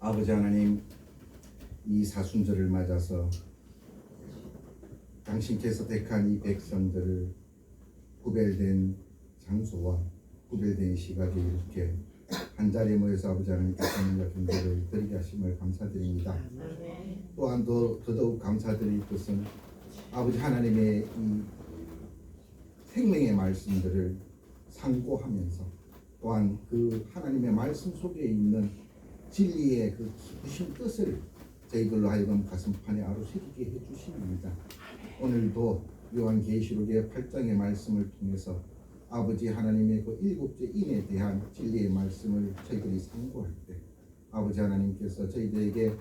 아버지 하나님, 이 사순절을 맞아서 당신께서 택한 이 백성들을 구별된 장소와 구별된 시각에 이렇게 한자리에 모여서 아버지 하나님께 선물과 경배를 드리게 하심을 감사드립니다. 또한 더더욱 감사드릴 것은 아버지 하나님의 이 생명의 말씀들을 상고하면서 또한 그 하나님의 말씀 속에 있는 진리의 그 깊으신 뜻을 저희들로 하여금 가슴판에 아로새기게 해주십니다. 오늘도 요한계시록의 8장의 말씀을 통해서 아버지 하나님의 그 일곱째 인에 대한 진리의 말씀을 저희들이 상고할 때 아버지 하나님께서 저희들에게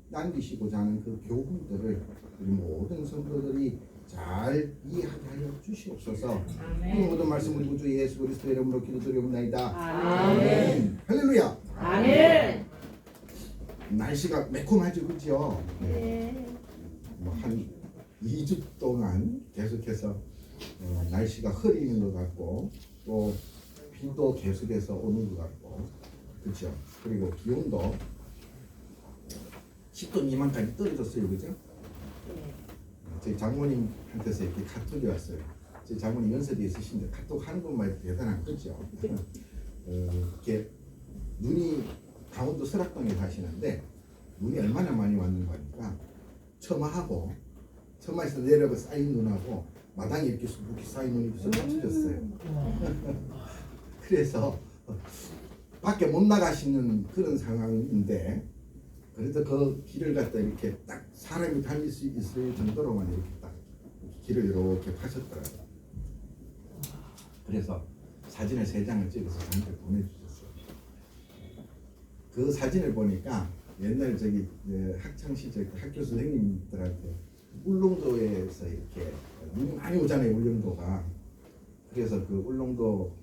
남기시고자 하는 그 교훈들을 우리 모든 성도들이 잘 이해하게 하여 주시옵소서. 이 모든 말씀 우리 구주 예수 그리스도의 이름으로 기도드리옵나이다. 아멘. 할렐루야. 아멘. 날씨가 매콤하죠, 그죠? 네. 한 2주 동안 계속해서 날씨가 흐리는 것 같고 또 비도 계속해서 오는 것 같고 그렇죠. 그리고 기온도 10도 미만까지 떨어졌어요, 그죠? 저희 장모님한테서 이렇게 카톡이 왔어요. 저희 장모님 연세대 있으신데 카톡 하는 것만 해도 대단한 거죠. 이렇게 눈이 강원도 설악동에 사시는데 눈이 얼마나 많이 왔는가 하니까 처마에서 내려가 쌓인 눈하고 마당에 이렇게 수북히 쌓인 눈이 쏙 합쳐졌어요. 그래서 밖에 못 나가시는 그런 상황인데 그래도 그 길을 갖다 이렇게 딱 사람이 달릴 수 있을 정도로만 이렇게 딱 길을 이렇게 파셨더라고요. 그래서 사진을 3장을 찍어서 저한테 보내주셨어요. 그 사진을 보니까 옛날 저기 학창 시절 학교 선생님들한테 울릉도에서 이렇게 눈이 많이 오잖아요, 울릉도가. 그래서 그 울릉도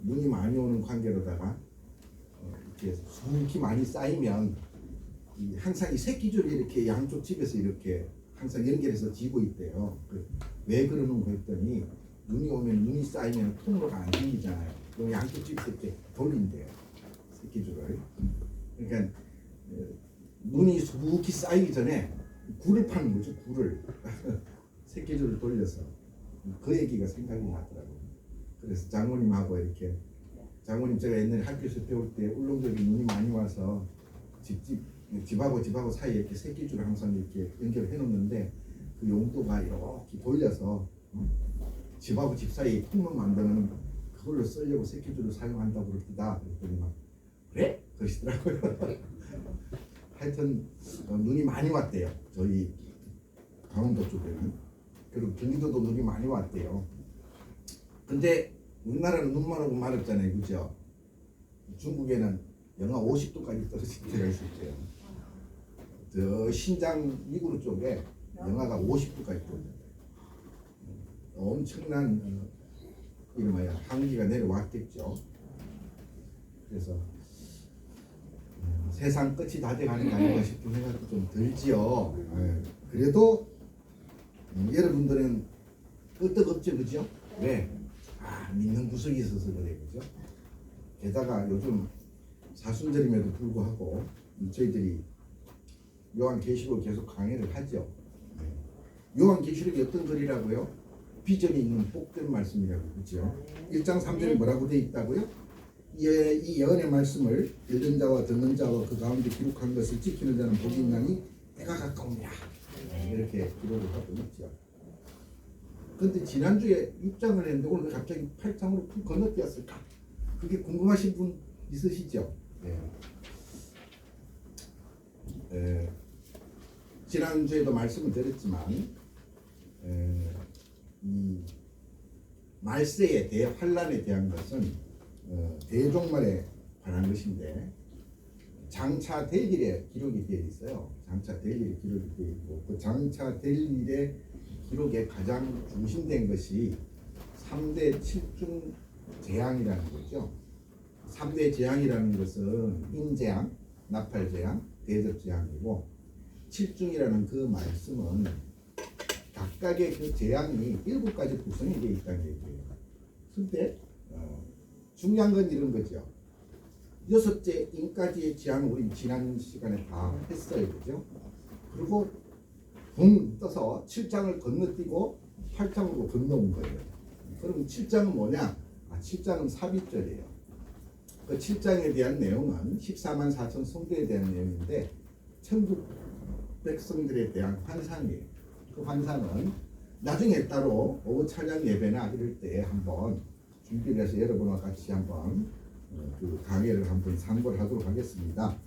눈이 많이 오는 관계로다가 이렇게 수북히 많이 쌓이면 항상 이 새끼줄이 이렇게 양쪽 집에서 이렇게 항상 연결해서 지고 있대요. 왜 그러는가 했더니 눈이 오면 눈이 쌓이면 통로가 안 생기잖아요. 그럼 양쪽 집에서 이렇게 돌린대요, 새끼줄을. 그러니까 눈이 수북히 쌓이기 전에 굴을 파는 거죠, 굴을. 새끼줄을 돌려서. 그 얘기가 생각이 나더라고요. 그래서 장모님하고 이렇게 장모님 제가 옛날에 학교에서 배울 때 울릉도에 눈이 많이 와서 집하고 사이에 이렇게 새끼줄을 항상 이렇게 연결해 놓는데 그 용도가 이렇게 돌려서 집하고 집 사이에 통로 만드는 그걸로 쓰려고 새끼줄을 사용한다고 그럽니다. 그랬더니 막 그래? 그러시더라고요. 하여튼 눈이 많이 왔대요. 저희 강원도 쪽에는. 그리고 경기도도 눈이 많이 왔대요. 근데 우리나라는 눈만 오고 말았잖아요, 그죠? 중국에는 영하 50도까지 떨어질 때가 있었대요. 저 신장 위구르 쪽에 영하가 50도까지 떨어져요. 엄청난 이름하여 한기가 내려왔겠죠. 그래서 세상 끝이 다 돼가는 게 아닌가 싶은 생각도 좀 들지요. 그래도 여러분들은 끄떡없죠, 그죠? 왜? 믿는 구석이 있어서 그래, 그죠? 게다가 요즘 사순절임에도 불구하고 저희들이 요한계시록 계속 강의를 하죠. 요한계시록이 어떤 글이라고요? 비전이 있는 복된 말씀이라고, 그죠? 1장 3절에 뭐라고 돼 있다고요? 이 예언의 말씀을 읽는 자와 듣는 자와 그 가운데 기록한 것을 지키는 자는 복이 있나니 때가 가까우니라. 이렇게 기록을 하고 있죠. 그런데 지난주에 6장을 했는데 오늘 갑자기 8장으로 푹 건너뛰었을까? 그게 궁금하신 분 있으시죠? 지난주에도 말씀을 드렸지만 이 말세에 대환란에 대한 것은 대종말에 관한 것인데 장차 될 일에 기록이 되어 있어요. 장차 될 일에 기록이 되어 있고 그 장차 될 일의 기록에 가장 중심된 것이 3대 7중 재앙이라는 거죠. 3대 재앙이라는 것은 인재앙, 나팔재앙, 대접재앙이고 7중이라는 그 말씀은 각각의 그 재앙이 7가지 구성이 되어 있다는 얘기예요. 근데 중요한 건 이런 거죠. 6째 인까지의 제안을 우리 지난 시간에 다 했어요. 그죠? 그리고 붕 떠서 7장을 건너뛰고 8장으로 건너온 거예요. 그럼 7장은 뭐냐? 7장은 삽입절이에요. 그 7장에 대한 내용은 14만 4천 성도에 대한 내용인데 천국 백성들에 대한 환상이에요. 그 환상은 나중에 따로 오후 찬양 예배나 이럴 때 한번 준비를 해서 여러분과 같이 한번 그 강의를 한번 참고를 하도록 하겠습니다.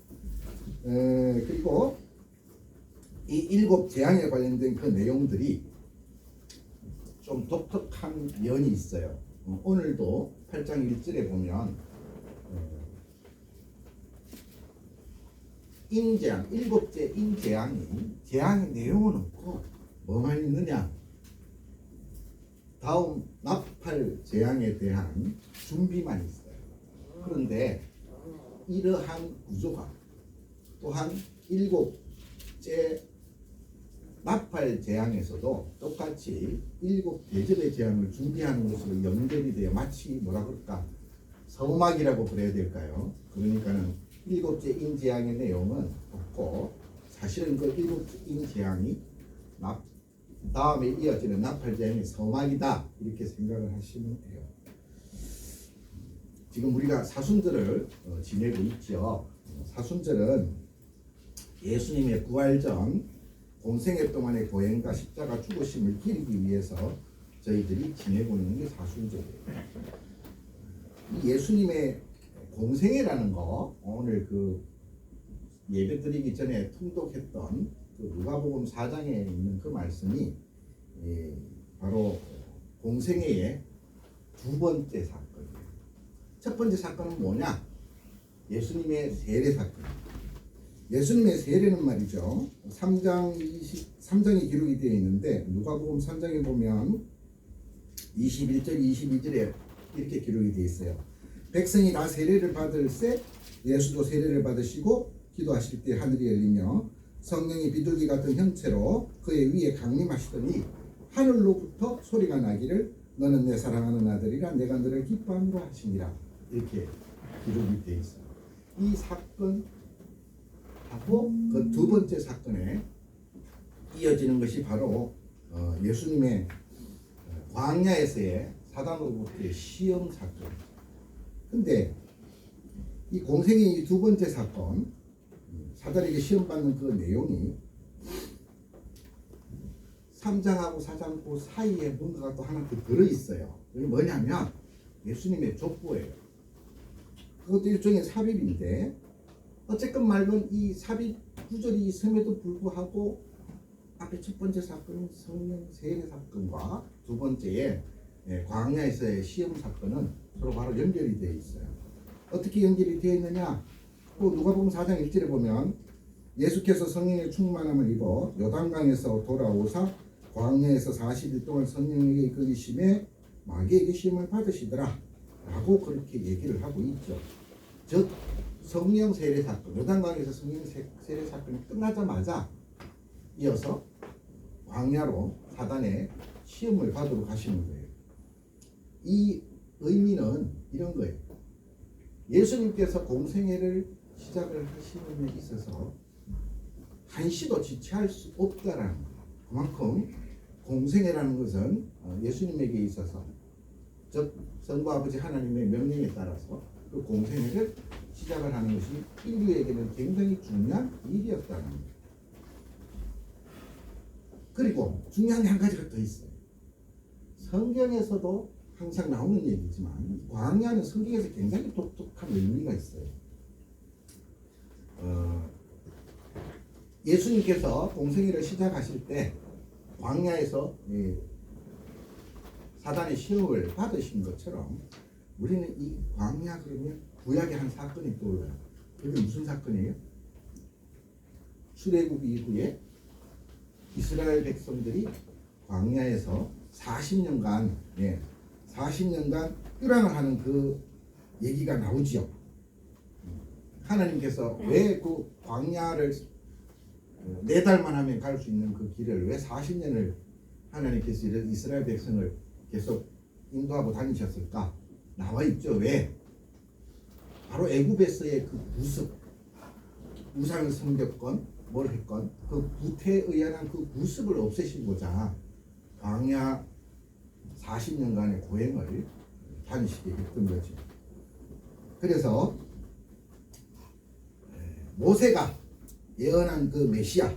그리고 이 7 재앙에 관련된 그 내용들이 좀 독특한 면이 있어요. 오늘도 8장 1절에 보면 인재앙, 7째 인재앙이 재앙의 내용은 없고 뭐만 있느냐? 다음 나팔 재앙에 대한 준비만 있어요. 그런데 이러한 구조가 또한 7째 나팔 재앙에서도 똑같이 7대접의 재앙을 준비하는 것으로 연결이 돼요. 마치 뭐라 그럴까? 서막이라고 그래야 될까요? 그러니까는 7째 인재앙의 내용은 없고 사실은 그 7째 인재앙이 다음에 이어지는 나팔재앙의 서막이다 이렇게 생각을 하시면 돼요. 지금 우리가 사순절을 지내고 있죠. 사순절은 예수님의 부활 전 공생애 동안의 고행과 십자가 죽으심을 기리기 위해서 저희들이 지내고 있는 게 사순절이에요. 이 예수님의 공생애라는 거 오늘 그 예배 드리기 전에 통독했던 그 누가복음 4장에 있는 그 말씀이 바로 공생애의 두 번째 사건이에요. 첫 번째 사건은 뭐냐? 예수님의 세례 사건입니다. 예수님의 세례는 말이죠. 3장이 기록이 되어 있는데 누가복음 3장에 보면 21절 22절에 이렇게 기록이 되어 있어요. 백성이 다 세례를 받을새 예수도 세례를 받으시고 기도하실 때 하늘이 열리며 성령이 비둘기 같은 형체로 그의 위에 강림하시더니 하늘로부터 소리가 나기를 너는 내 사랑하는 아들이라 내가 너를 기뻐함으로 하시니라 이렇게 기록이 되어 있어요. 이 사건하고 그 두 번째 사건에 이어지는 것이 바로 예수님의 광야에서의 사단으로부터의 시험 사건. 근데 이 공생의 이 두 번째 사건, 사단에게 시험받는 그 내용이 3장하고 4장 그 사이에 뭔가가 또 하나 더 들어있어요. 그게 뭐냐면 예수님의 족보예요. 그것도 일종의 삽입인데 어쨌건 말건 이 삽입 구절이 있음에도 불구하고 앞에 첫 번째 사건인 성령 세례 사건과 두 번째의 광야에서의 시험 사건은 서로 바로 연결이 되어 있어요. 어떻게 연결이 되어 있느냐? 또 누가복음 4장 1절에 보면 예수께서 성령의 충만함을 입어 요단강에서 돌아오사 광야에서 40일 동안 성령에게 이끌리심에 마귀에게 시험을 받으시더라 라고 그렇게 얘기를 하고 있죠. 즉 성령 세례 사건, 요단강에서 성령 세례 사건이 끝나자마자 이어서 광야로 사단의 시험을 받으러 가시는 거예요. 이 의미는 이런 거예요. 예수님께서 공생애를 시작을 하시는 데 있어서 한시도 지체할 수 없다라는 거예요. 그만큼 공생애라는 것은 예수님에게 있어서 즉 성부 아버지 하나님의 명령에 따라서 그 공생애를 시작을 하는 것이 인류에게는 굉장히 중요한 일이었다는 거예요. 그리고 중요한 게 한 가지가 더 있어요. 성경에서도 항상 나오는 얘기지만 광야는 성경에서 굉장히 독특한 의미가 있어요. 예수님께서 공생애를 시작하실 때 광야에서 사단의 시험을 받으신 것처럼 우리는 이 광야 그러면 구약의 한 사건이 떠올라요. 그게 무슨 사건이에요? 출애굽 이후에 이스라엘 백성들이 광야에서 40년간 Ü랑을 하는 그 얘기가 나오지요. 하나님께서 왜 그 광야를 4달만 하면 갈 수 있는 그 길을 왜 40년을 하나님께서 이스라엘 백성을 계속 인도하고 다니셨을까? 나와 있죠. 왜? 바로 애굽에서의 그 구습, 우상을 섬겼건 뭘 했건 그 구태에 의한 그 구습을 없애시고자 광야 40년간의 고행을 다니시게 했던 거죠. 그래서 모세가 예언한 그 메시아,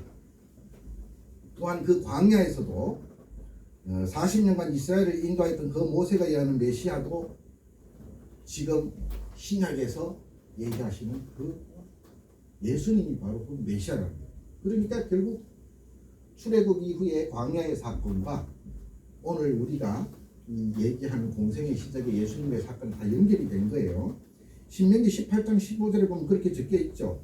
또한 그 광야에서도 40년간 이스라엘을 인도했던 그 모세가 예언하는 메시아도 지금 신약에서 얘기하시는 그 예수님이 바로 그 메시아랍니다. 그러니까 결국 출애굽 이후의 광야의 사건과 오늘 우리가 얘기하는 공생의 시작의 예수님의 사건 다 연결이 된 거예요. 신명기 18장 15절에 보면 그렇게 적혀 있죠.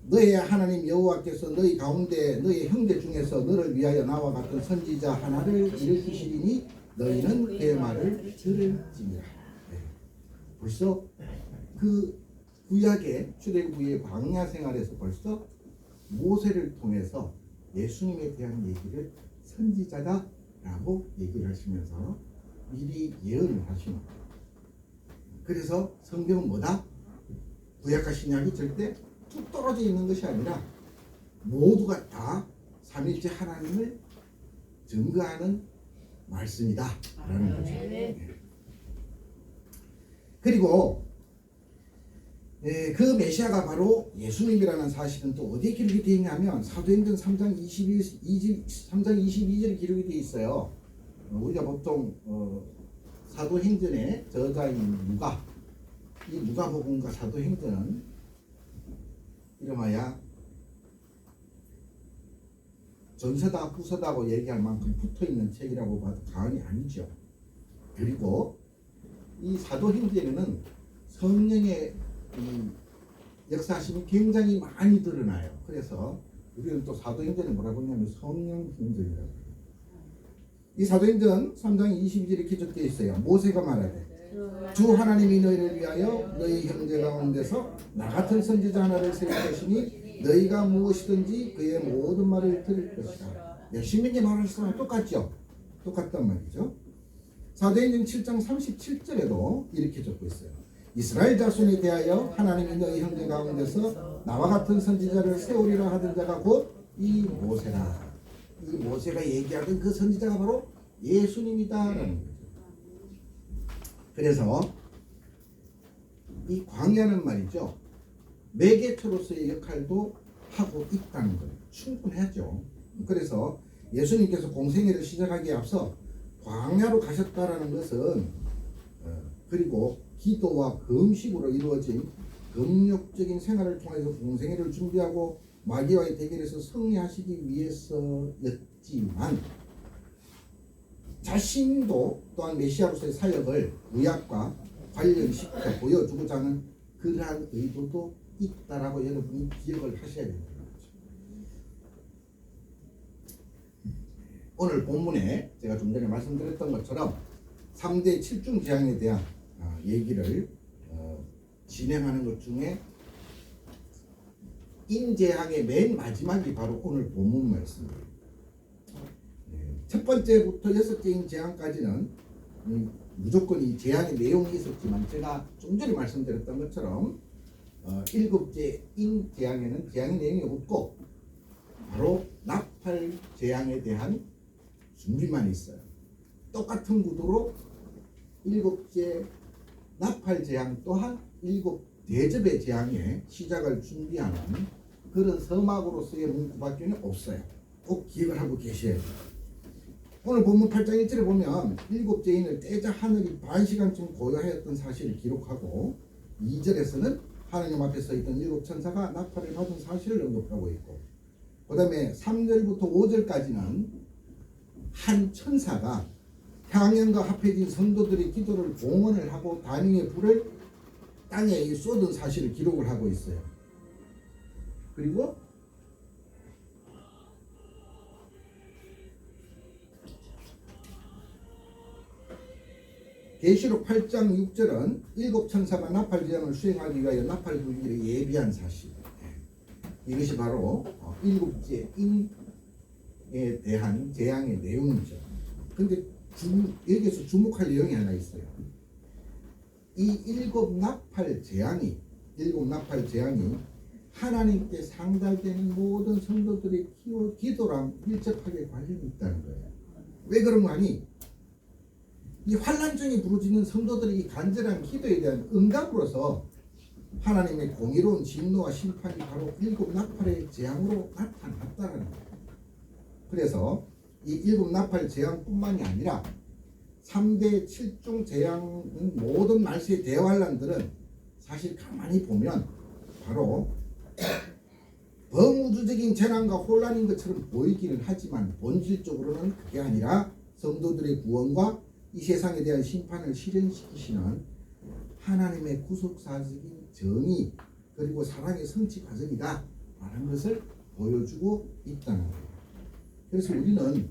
너의 하나님 여호와께서 너희 가운데 너의 형제 중에서 너를 위하여 나와 같은 선지자 하나를 일으키시리니 너희는 그의 말을 들을지니라. 벌써 그 구약의 출애굽의 광야 생활에서 벌써 모세를 통해서 예수님에 대한 얘기를 선지자다라고 얘기를 하시면서 미리 예언을 하시는 거예요. 그래서 성경은 뭐다? 구약과 신약이 절대 뚝 떨어져 있는 것이 아니라 모두가 다 삼일째 하나님을 증거하는 말씀이다 라는 거죠. 그리고 그 메시아가 바로 예수님이라는 사실은 또 어디에 기록이 되어 있냐면 사도행전 3장 22절에 기록이 되어 있어요. 우리가 보통 사도행전의 저자인 누가, 이 누가복음과 사도행전은 이름하여 전서다 후서다고 얘기할 만큼 붙어있는 책이라고 봐도 과언이 아니죠. 그리고 이 사도행전에는 성령의 역사심이 굉장히 많이 드러나요. 그래서 우리는 또 사도행전에 뭐라고 하냐면 성령행전이라고 해요. 이 사도행전 3장 22절에 이렇게 적혀 있어요. 모세가 말하되 주 하나님이 너희를 위하여 너희 형제 가운데서 나 같은 선지자 하나를 세울 것이니 너희가 무엇이든지 그의 모든 말을 들을 것이다. 신명기 말씀랑 똑같죠? 똑같단 말이죠. 사도행전 7장 37절에도 이렇게 적고 있어요. 이스라엘 자손에 대하여 하나님이 너희 형제 가운데서 나와 같은 선지자를 세우리라 하던 자가 곧 이 모세라. 이 모세가 얘기하던 그 선지자가 바로 예수님이다라는 거죠. 그래서 이 광야는 말이죠, 매개체로서의 역할도 하고 있다는 거예요. 충분하죠. 그래서 예수님께서 공생애를 시작하기에 앞서 광야로 가셨다라는 것은 그리고 기도와 금식으로 이루어진 금욕적인 생활을 통해서 공생애를 준비하고 마귀와의 대결에서 승리하시기 위해서였지만 자신도 또한 메시아로서의 사역을 구약과 관련시켜 보여주고자 하는 그러한 의도도 있다라고 여러분이 기억을 하셔야 된다는 거죠. 오늘 본문에 제가 좀 전에 말씀드렸던 것처럼 3대 7중 재앙에 대한 얘기를 진행하는 것 중에 인재앙의 맨 마지막이 바로 오늘 본문 말씀이에요. 첫 번째부터 여섯째인 재앙까지는 무조건 이 재앙의 내용이 있었지만 제가 좀 전에 말씀드렸던 것처럼 일곱째인 재앙에는 재앙의 내용이 없고 바로 나팔 재앙에 대한 준비만 있어요. 똑같은 구도로 일곱째 나팔 재앙 또한 일곱 대접의 재앙의 시작을 준비하는 그런 서막으로서의 문구밖에 없어요. 꼭 기억을 하고 계셔야 돼요. 오늘 본문 8장 1절에 보면 일곱째인을 떼자 하늘이 반시간쯤 고요하였던 사실을 기록하고 2절에서는 하나님 앞에 서 있던 일곱 천사가 나팔을 받은 사실을 언급하고 있고 그 다음에 3절부터 5절까지는 한 천사가 향연과 합해진 성도들의 기도를 봉헌을 하고 다닝의 불을 땅에 쏟은 사실을 기록을 하고 있어요. 그리고 계시록 8장 6절은 일곱 천사가 나팔 재앙을 수행하기 위하여 나팔 불기를 예비한 사실. 이것이 바로 일곱째 인에 대한 재앙의 내용이죠. 근데 여기에서 주목할 내용이 하나 있어요. 이 일곱 나팔 재앙이 하나님께 상달되는 모든 성도들의 기도랑 밀접하게 관련이 있다는 거예요. 왜 그런 거 아니? 이 환난 중에 부르짖는 성도들의 이 간절한 기도에 대한 응답으로서 하나님의 공의로운 진노와 심판이 바로 일곱 나팔의 재앙으로 나타났다는 거예요. 그래서 이 일곱 나팔 재앙뿐만이 아니라 3대 7중 재앙은 모든 말세의 대환란들은 사실 가만히 보면 바로 범우주적인 재난과 혼란인 것처럼 보이기는 하지만 본질적으로는 그게 아니라 성도들의 구원과 이 세상에 대한 심판을 실현시키시는 하나님의 구속사적인 정의 그리고 사랑의 성취 과정이다 라는 것을 보여주고 있다는 거예요. 그래서 우리는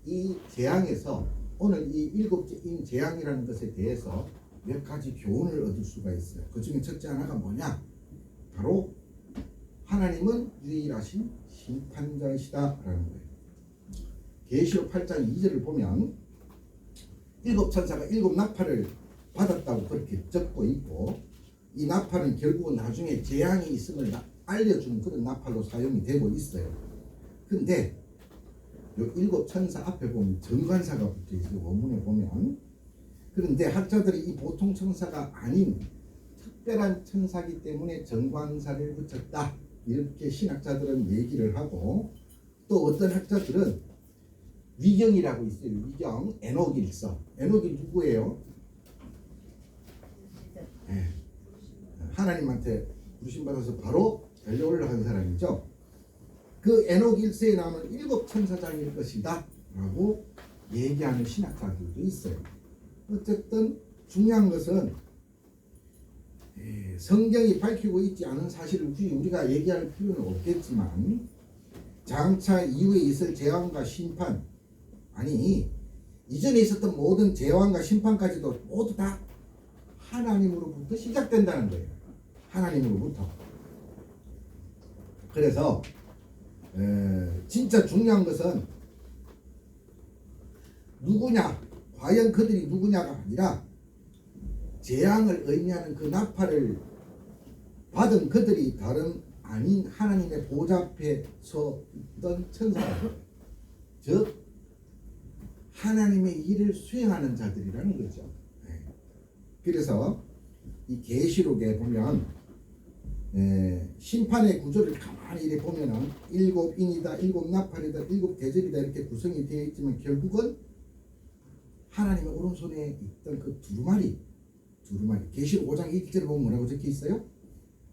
이 재앙에서 오늘 이 일곱째인 재앙이라는 것에 대해서 몇 가지 교훈을 얻을 수가 있어요. 그 중에 첫째 하나가 뭐냐? 바로 하나님은 유일하신 심판자이시다라는 거예요. 계시록 8장 2절을 보면 일곱 천사가 일곱 나팔을 받았다고 그렇게 적고 있고, 이 나팔은 결국은 나중에 재앙이 있음을 알려주는 그런 나팔로 사용이 되고 있어요. 근데 요 일곱 천사 앞에 보면 정관사가 붙어 있어요. 원문에 보면. 그런데 학자들이 이 보통 천사가 아닌 특별한 천사기 때문에 정관사를 붙였다 이렇게 신학자들은 얘기를 하고, 또 어떤 학자들은 위경이라고 있어요. 위경, 에녹일서. 에녹이 누구예요? 네. 하나님한테 부르심받아서 바로 달려 올라간 사람이죠. 그 에녹일서에 나오는 일곱 천사장일 것이다 라고 얘기하는 신학자들도 있어요. 어쨌든 중요한 것은 성경이 밝히고 있지 않은 사실을 굳이 우리가 얘기할 필요는 없겠지만, 장차 이후에 있을 재앙과 심판, 아니 이전에 있었던 모든 재앙과 심판까지도 모두 다 하나님으로부터 시작된다는 거예요. 하나님으로부터. 그래서 진짜 중요한 것은 누구냐, 과연 그들이 누구냐가 아니라 재앙을 의미하는 그 나팔을 받은 그들이 다름 아닌 하나님의 보좌 앞에 섰던 천사들, 즉 하나님의 일을 수행하는 자들이라는 거죠. 그래서 이 계시록에 보면 심판의 구조를 가만히 이렇게 보면은 일곱 인이다, 일곱 나팔이다, 일곱 계절이다 이렇게 구성이 되어 있지만, 결국은 하나님의 오른손에 있던 그 두루마리 계시록 5장 1절에 보면 뭐라고 적혀 있어요?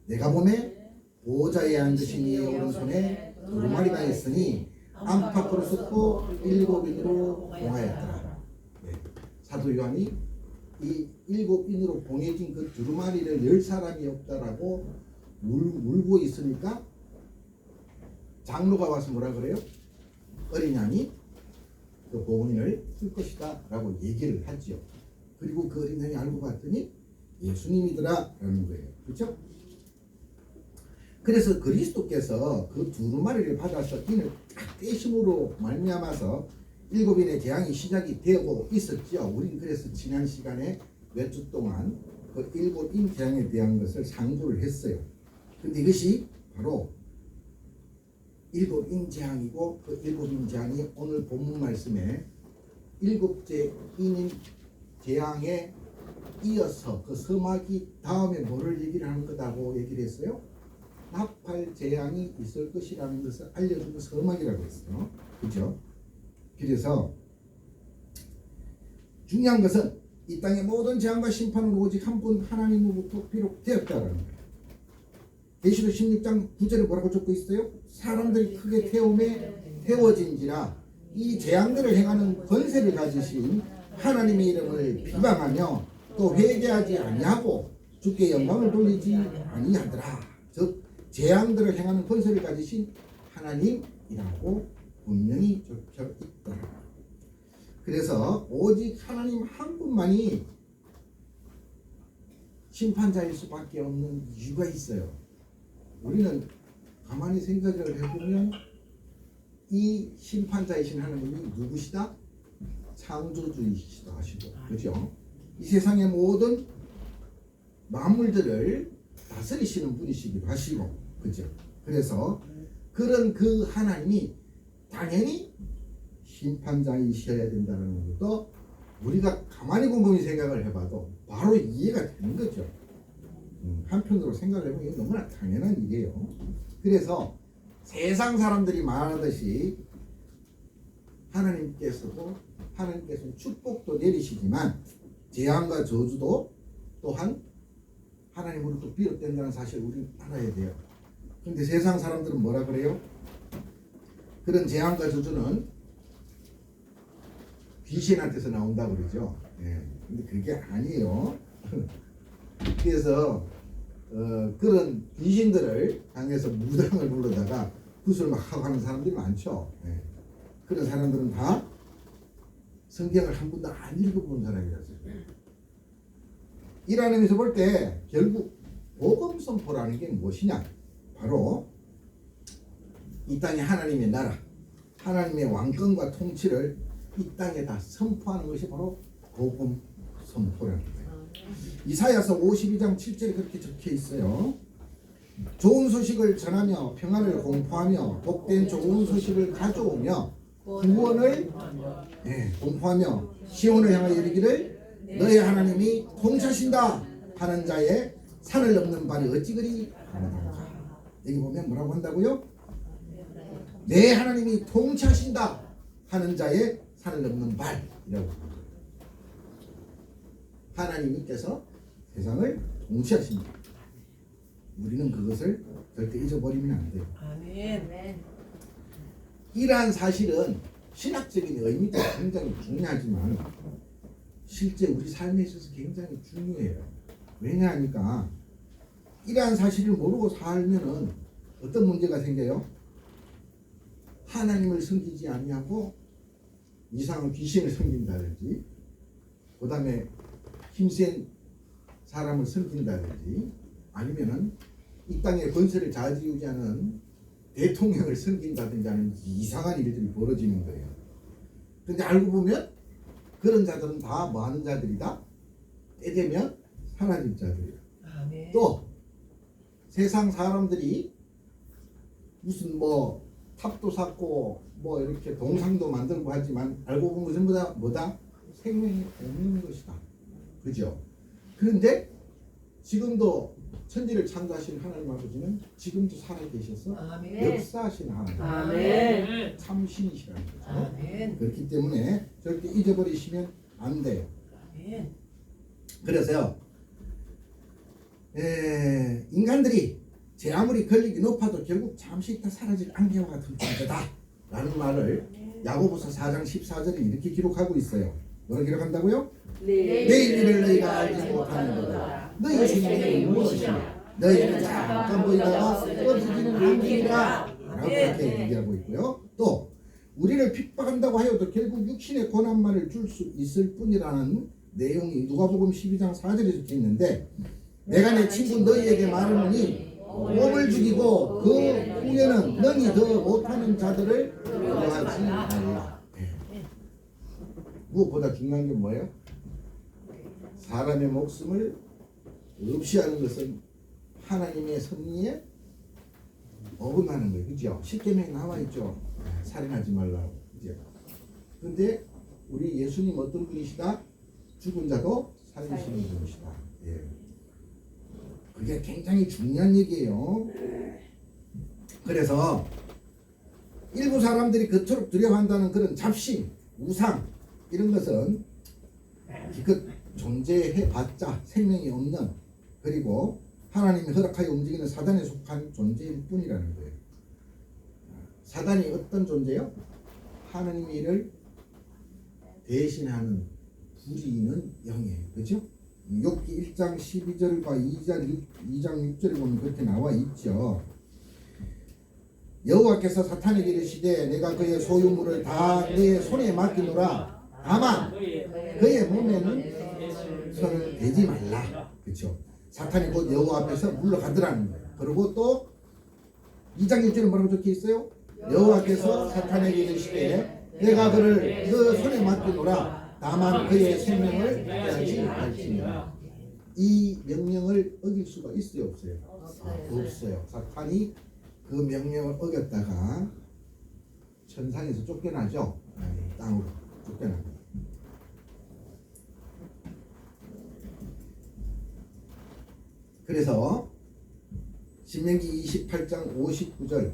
내가 보매 보좌에 앉으신 이의 오른손에 두루마리가 있으니 안팎으로 쏟고 일곱 인으로 봉하였더라. 사도 요한이 이 일곱 인으로 봉해진 그 두루마리를 열 사람이 없다라고 물고 있으니까 장로가 와서 뭐라 그래요? 어린 양이 그 봉인을 쓸 것이다 라고 얘기를 하죠. 그리고 그 어린 양이 알고 봤더니 예수님이더라 라는 거예요. 그렇죠? 그래서 그리스도께서 그 두루마리를 받아서 인을 딱 떼심으로 말미암아서 일곱인의 재앙이 시작이 되고 있었죠. 우린 그래서 지난 시간에 몇 주 동안 그 일곱인 재앙에 대한 것을 상고를 했어요. 근데 이것이 바로 일곱인 재앙이고, 그 일곱인 재앙이 오늘 본문 말씀에 일곱째 인인 재앙에 이어서 그 서막이 다음에 뭐를 얘기를 하는 거다고 얘기를 했어요? 나팔 재앙이 있을 것이라는 것을 알려주는 서막이라고 했어요. 그죠? 그래서 중요한 것은 이 땅의 모든 재앙과 심판은 오직 한 분 하나님으로부터 비롯되었다는 거예요. 계시록 16장 9절에 뭐라고 적고 있어요? 사람들이 크게 태워진지라 이 재앙들을 행하는 권세를 가지신 하나님의 이름을 비방하며 또 회개하지 아니하고 주께 영광을 돌리지 아니하더라. 즉 재앙들을 행하는 권세를 가지신 하나님이라고 분명히 적혀 있더라. 그래서 오직 하나님 한 분만이 심판자일 수밖에 없는 이유가 있어요. 우리는 가만히 생각을 해보면 이 심판자이신 하나님이 누구시다? 창조주이시다 하시고, 그죠? 이 세상의 모든 만물들을 다스리시는 분이시기도 하시고, 그죠? 그래서 그런 그 하나님이 당연히 심판자이셔야 된다는 것도 우리가 가만히 곰곰이 생각을 해봐도 바로 이해가 되는 거죠. 한편으로 생각을 해보면 이게 너무나 당연한 일이에요. 그래서 세상 사람들이 말하듯이 하나님께서는 축복도 내리시지만 재앙과 저주도 또한 하나님으로부터 비롯된다는 사실을 우리는 알아야 돼요. 근데 세상 사람들은 뭐라 그래요? 그런 재앙과 저주는 귀신한테서 나온다고 그러죠. 예. 근데 그게 아니에요. 그래서 그런 귀신들을 향해서 무당을 불러다가 구슬 막 하고 하는 사람들이 많죠. 예. 그런 사람들은 다 성경을 한 번도 안 읽어본 사람이라서요. 이라는 의미에서 볼 때 결국 복음 선포라는 게 무엇이냐? 바로 이 땅에 하나님의 나라, 하나님의 왕권과 통치를 이 땅에다 선포하는 것이 바로 복음 선포라는 거예요. 이사야서 52장 7절에 그렇게 적혀 있어요. 좋은 소식을 전하며 평안을 공포하며 복된 좋은 소식을 가져오며 구원을 공포하며 시온을 향하여 이르기를 너의 하나님이 통치하신다 하는 자의 산을 넘는 발이 어찌 그리 가느냐. 여기 보면 뭐라고 한다고요? 내 하나님이 통치하신다 하는 자의 산을 넘는 발이라고 합니다. 하나님께서 세상을 통치하신다. 우리는 그것을 절대 잊어버리면 안 돼요. 아멘. 이러한 사실은 신학적인 의미도 굉장히 중요하지만 실제 우리 삶에 있어서 굉장히 중요해요. 왜냐하니까 이러한 사실을 모르고 살면은 어떤 문제가 생겨요? 하나님을 섬기지 아니하고 이상한 귀신을 섬긴다든지, 그 다음에 힘센 사람을 섬긴다든지, 아니면은 이 땅의 건설을 좌지우지하는 대통령을 섬긴다든지 하는 이상한 일들이 벌어지는 거예요. 근데 알고 보면 그런 자들은 다 뭐 하는 자들이다? 때 되면 사라질 자들이에요. 아멘. 또 세상 사람들이 무슨 뭐 탑도 쌓고 뭐 이렇게 동상도 만들고 하지만 알고 보면 전부 다 뭐다? 생명이 없는 것이다. 그죠? 그런데 지금도 천지를 창조하신 하나님 아버지는 지금도 살아계셔서 아멘. 역사하신 하나님, 아멘. 참신이시라는 거죠. 아멘. 그렇기 때문에 절대 잊어버리시면 안 돼요. 아멘. 그래서요, 인간들이 제 아무리 권력이 높아도 결국 잠시 있다 사라질 안개와 같은 존재다 라는 말을 야고보서 4장 14절에 이렇게 기록하고 있어요. 뭐를 기록한다고요? 내일 일을 너희가 알지 못하는 거다. 너희 생명이 무엇이냐? 너희는 잠깐 보이다가 꺼지지는 안개니라 라고 그렇게 얘기하고 있고요. 또 우리를 핍박한다고 하여도 결국 육신의 고난만을 줄 수 있을 뿐이라는 내용이 누가복음 12장 4절에 적혀 있는데, 내가 내 친구 너희에게 말하노니 몸을 죽이고 그 후에는 능히 더 못하는 자들을 구하지 말라. 무엇보다 중요한 게 뭐예요? 사람의 목숨을 없이 하는 것은 하나님의 섭리에 어긋나는 거예요. 그죠? 십계명에 나와 있죠. 살인하지 말라고. 그죠? 근데 우리 예수님 어떤 분이시다? 죽은 자도 살리시는 분이시다. 예. 그게 굉장히 중요한 얘기예요. 그래서 일부 사람들이 그토록 두려워한다는 그런 잡신, 우상 이런 것은 기껏 존재해봤자 생명이 없는, 그리고 하나님이 허락하여 움직이는 사단에 속한 존재일 뿐이라는 거예요. 사단이 어떤 존재요? 하나님의 일을 대신하는 부리는 영이에요. 그렇죠? 욥기 1장 12절과 2장 6절에 보면 그렇게 나와 있죠. 여호와께서 사탄에게 이르시되 내가 그의 소유물을 다 내 손에 맡기노라. 다만 그의 몸에는 손을 대지 말라. 그렇죠? 사탄이 곧 여호와 앞에서 물러가더라는 거예요. 그리고 또 2장 6절에 뭐라고 적혀 있어요? 여호와께서 사탄에게 이르시되 내가 그를 너 손에 맡기노라. 다만 그의 생명을 빼앗지 말지니라. 이 명령을 어길 수가 있어요, 없어요? 없어요. 없어요. 사탄이 그 명령을 어겼다가 천상에서 쫓겨나죠. 땅으로 쫓겨납니다. 그래서 신명기 28장 59절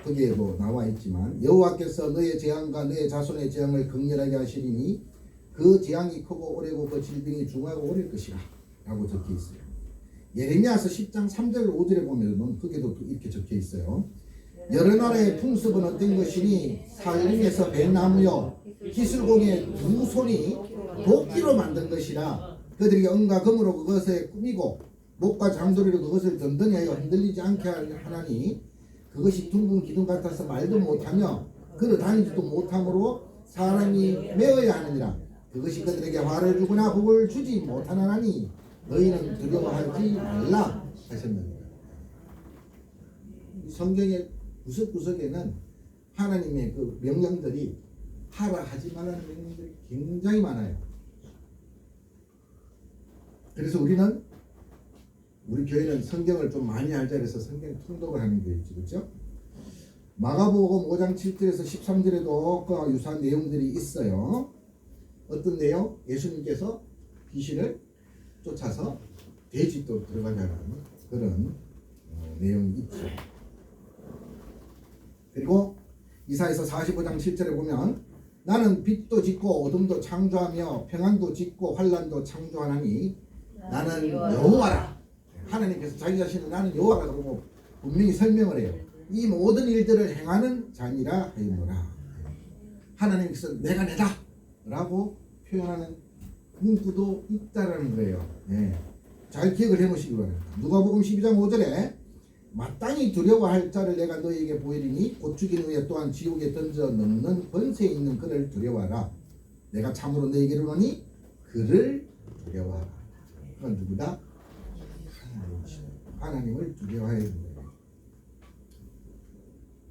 거기에도 나와 있지만 여호와께서 너의 재앙과 너의 자손의 재앙을 극렬하게 하시리니 그 재앙이 크고 오래고 그 질병이 중하고 오릴 것이라 라고 적혀 있어요. 예레미야서 10장 3절 5절에 보면 거기도 이렇게 적혀 있어요. 여러 나라의 풍습은 어떤 것이니 살림에서 뱃나무요 기술공의 두 손이 도끼로 만든 것이라 그들이 은과 금으로 그것을 꾸미고 목과 장도리로 그것을 든든히 하여 흔들리지 않게 하나니 그것이 둥근 기둥 같아서 말도 못하며 걸어 다니지도 못하므로 사람이 메어야 하느니라. 그것이 그들에게 화를 주거나 복을 주지 못하나니 너희는 두려워하지 말라 하셨느니라. 성경의 구석구석에는 하나님의 그 명령들이 하라 하지 말라는 명령들이 굉장히 많아요. 그래서 우리 교회는 성경을 좀 많이 알자 그래서 성경 통독을 하는 교회죠. 그렇죠? 마가복음 5장 7절에서 13절에도 그와 유사한 내용들이 있어요. 어떤 내용? 예수님께서 귀신을 쫓아서 돼지도 들어가게 하는 그런 내용이 있죠. 그리고 이사야서 45장 7절에 보면 나는 빛도 짓고 어둠도 창조하며 평안도 짓고 환난도 창조하나니 나는 여호와라. 하나님께서 자기 자신을 나는 여호와라고 분명히 설명을 해요. 이 모든 일들을 행하는 자니라 하였노라. 하나님께서 내가 내다 라고 표현하는 문구도 있다라는 거예요. 잘 기억을 해놓으시기 바랍니다. 누가복음 12장 5절에 마땅히 두려워할 자를 내가 너희에게 보이리니 곧 죽인 후에 또한 지옥에 던져 넣는 권세 있는 그를 두려워하라. 내가 참으로 너희에게 이르노니 그를 두려워하라. 그건 누구다? 하나님을 두려워해야 된다.